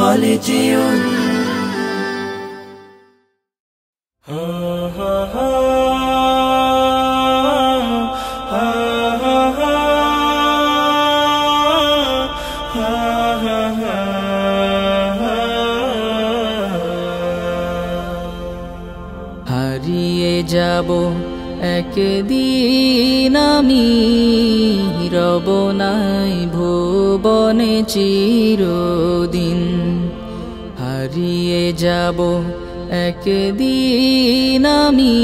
خالدون হারিয়ে যাব একদিন আমি, রব নাই ভুবনে চিরদিন। হারিয়ে যাব একদিন আমি,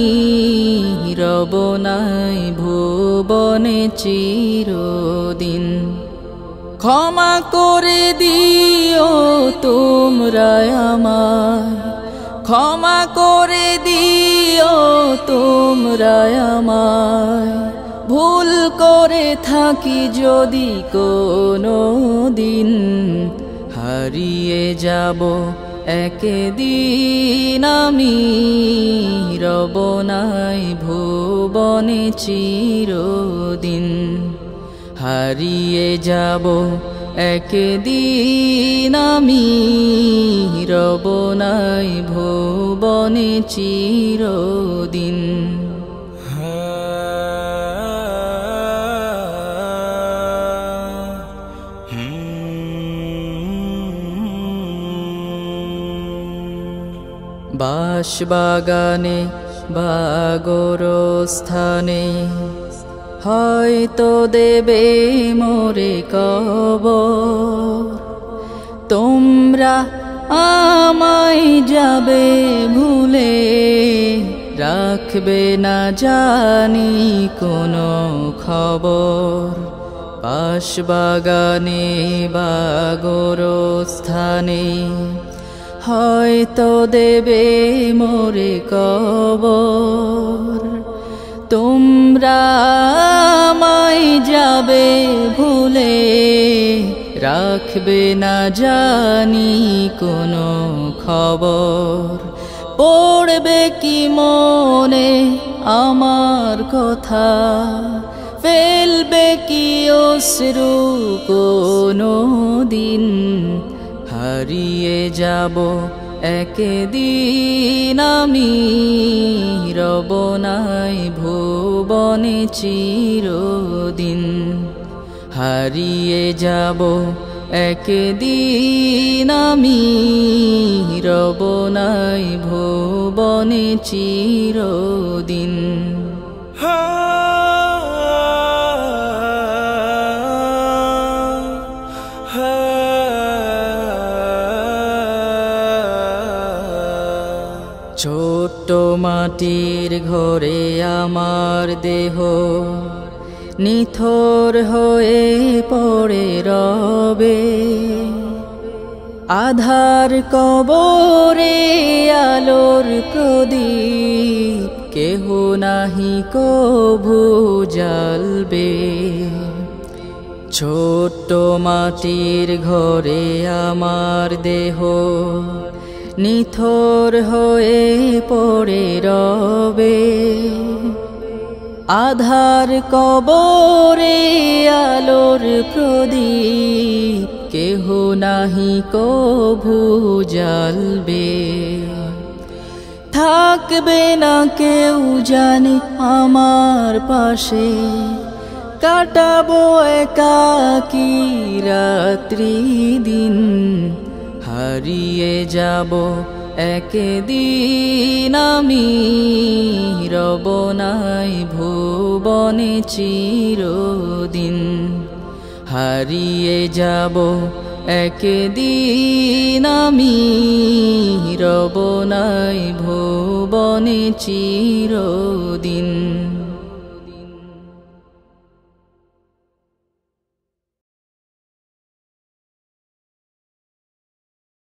রব নাই ভুবনে চিরদিন। ক্ষমা করে দিও তোমরা আমায়, ক্ষমা করে দিও তোমরা আমায়, ভুল করে থাকি যদি কোনো দিন। হারিয়ে যাব একদিন আমি, রব নাই ভুবনে চিরদিন। হারিয়ে যাব একদিন আমি, রব নাই ভুবনে চিরদিন। বাঁশবাগানে বা গোরস্থানে হয়তো দেবে মোরে কবর। তোমরা আমায় যাবে ভুলে, রাখবে না জানি কোনো খবর। বাঁশবাগানে বা গোরস্থানে হয়তো দেবে মোরে কবর। তোমরা আমায় যাবে ভুলে, রাখবে না জানি কোনো খবর। পড়বে কি মনে আমার কথা, ফেলবে কি অশ্রু কোনো দিন। হারিয়ে যাব একদিন আমি, রব নাই ভুবনে চিরদিন। হারিয়ে যাব একদিন আমি, রব নাই ভুবনে চিরদিন। ছোট্ট মাটির ঘরে আমার দেহ নিথর হয়ে পড়ে রবে। আধার কবরে আলোর প্রদীপ কেহ নাহি কভু জ্বালবে। ছোট্ট মাটির ঘরে আমার দেহ নিথর হয়ে পড়ে রবে। আধার কবরে আলোর প্রদীপ কেহ নাহি কভু জ্বালবে। থাকবে না কেউ জানি আমার পাশে, কাটাবো একাকী রাত্রি দিন। হারিয়ে যাব একদিন আমি, রব নাই ভুবনে চিরদিন। হারিয়ে যাব একদিন আমি, রব নাই ভুবনে চিরদিন।